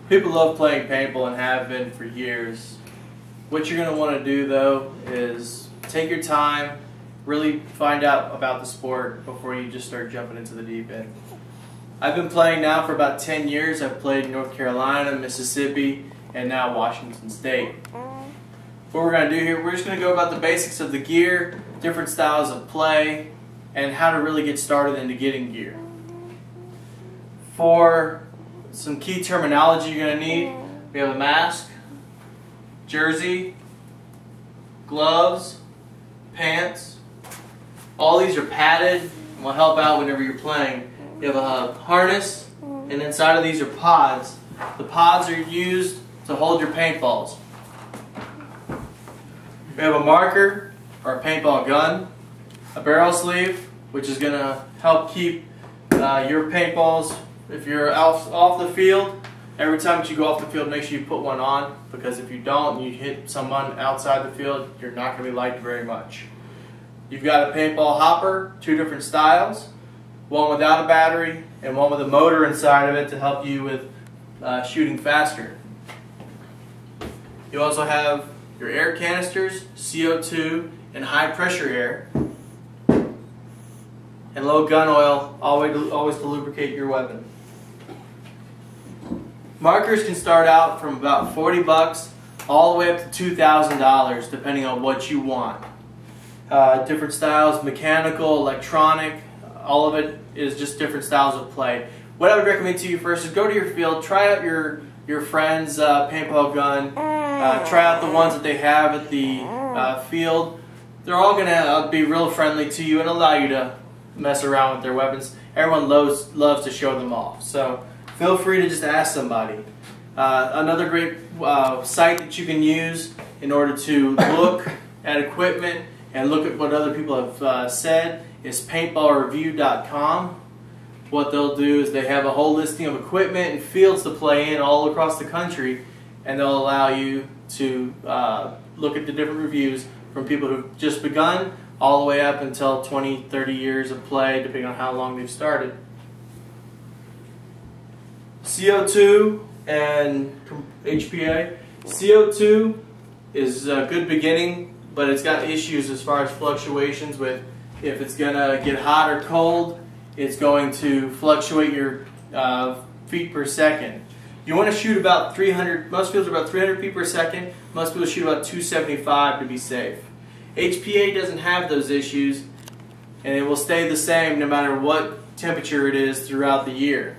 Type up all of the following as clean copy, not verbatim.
People love playing paintball and have been for years. What you're going to want to do though is take your time, really find out about the sport before you just start jumping into the deep end. I've been playing now for about 10 years. I've played in North Carolina, Mississippi, and now Washington State. What we're going to do here, we're just going to go about the basics of the gear, different styles of play, and how to really get started into getting gear. For some key terminology you're going to need, we have a mask, jersey, gloves, pants. All these are padded and will help out whenever you're playing. You have a harness, and inside of these are pods. The pods are used to hold your paintballs. We have a marker or a paintball gun, a barrel sleeve, which is going to help keep your paintballs, if you're off the field, every time that you go off the field, make sure you put one on, because if you don't and you hit someone outside the field, you're not going to be liked very much. You've got a paintball hopper, 2 different styles, one without a battery and one with a motor inside of it to help you with shooting faster. You also have your air canisters, CO2, and high pressure air, and low gun oil, always to lubricate your weapon. Markers can start out from about $40 all the way up to $2,000 depending on what you want. Different styles, mechanical, electronic, all of it is just different styles of play. What I would recommend to you first is go to your field, try out your friend's paintball gun, try out the ones that they have at the field. They're all going to be real friendly to you and allow you to mess around with their weapons. Everyone loves to show them off, so feel free to just ask somebody. Another great site that you can use in order to look at equipment and look at what other people have said is paintballreview.com. What they'll do is they have a whole listing of equipment and fields to play in all across the country, and they'll allow you to look at the different reviews from people who've just begun all the way up until 20, 30 years of play, depending on how long they've started. CO2 and HPA. CO2 is a good beginning, but it's got issues as far as fluctuations with if it's going to get hot or cold, it's going to fluctuate your feet per second. You want to shoot about 300, most fields are about 300 feet per second, most people shoot about 275 to be safe. HPA doesn't have those issues, and it will stay the same no matter what temperature it is throughout the year.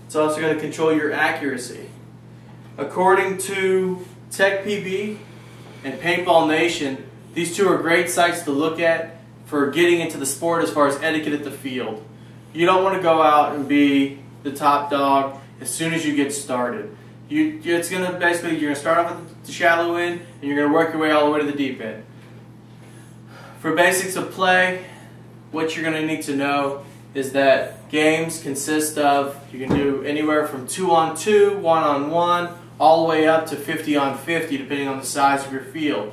It's also going to control your accuracy. According to TechPB and Paintball Nation, these two are great sites to look at for getting into the sport as far as etiquette at the field. You don't want to go out and be the top dog as soon as you get started. It's going to basically, you're going to start off at the shallow end and you're going to work your way all the way to the deep end. For basics of play, what you're going to need to know is that games consist of, you can do anywhere from 2-on-2, 1-on-1, all the way up to 50-on-50 depending on the size of your field.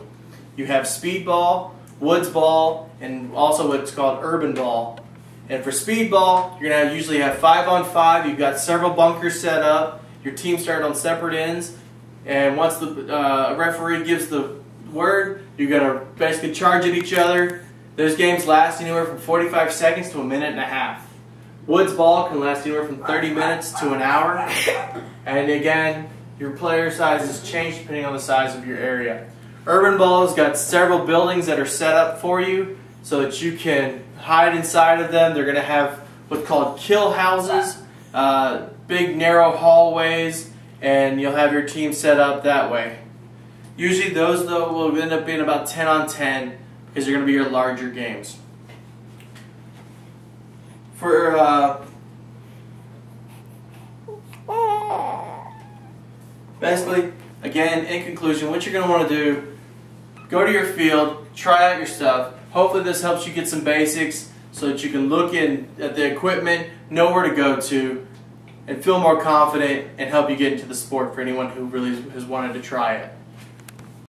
You have speedball, woods ball, and also what's called urban ball. And for speedball, you're going to usually have 5-on-5. You've got several bunkers set up. Your team started on separate ends. And once the referee gives the word, you're going to basically charge at each other. Those games last anywhere from 45 seconds to a minute and a half. Woods ball can last anywhere from 30 minutes to an hour. And again, your player sizes change depending on the size of your area. Urban ball has got several buildings that are set up for you so that you can hide inside of them. They're going to have what's called kill houses, big narrow hallways, and you'll have your team set up that way. Usually those though will end up being about 10-on-10 because they're going to be your larger games. For basically, again, in conclusion, what you're going to want to do, go to your field, try out your stuff. Hopefully this helps you get some basics so that you can look at the equipment, know where to go to, and feel more confident and help you get into the sport for anyone who really has wanted to try it.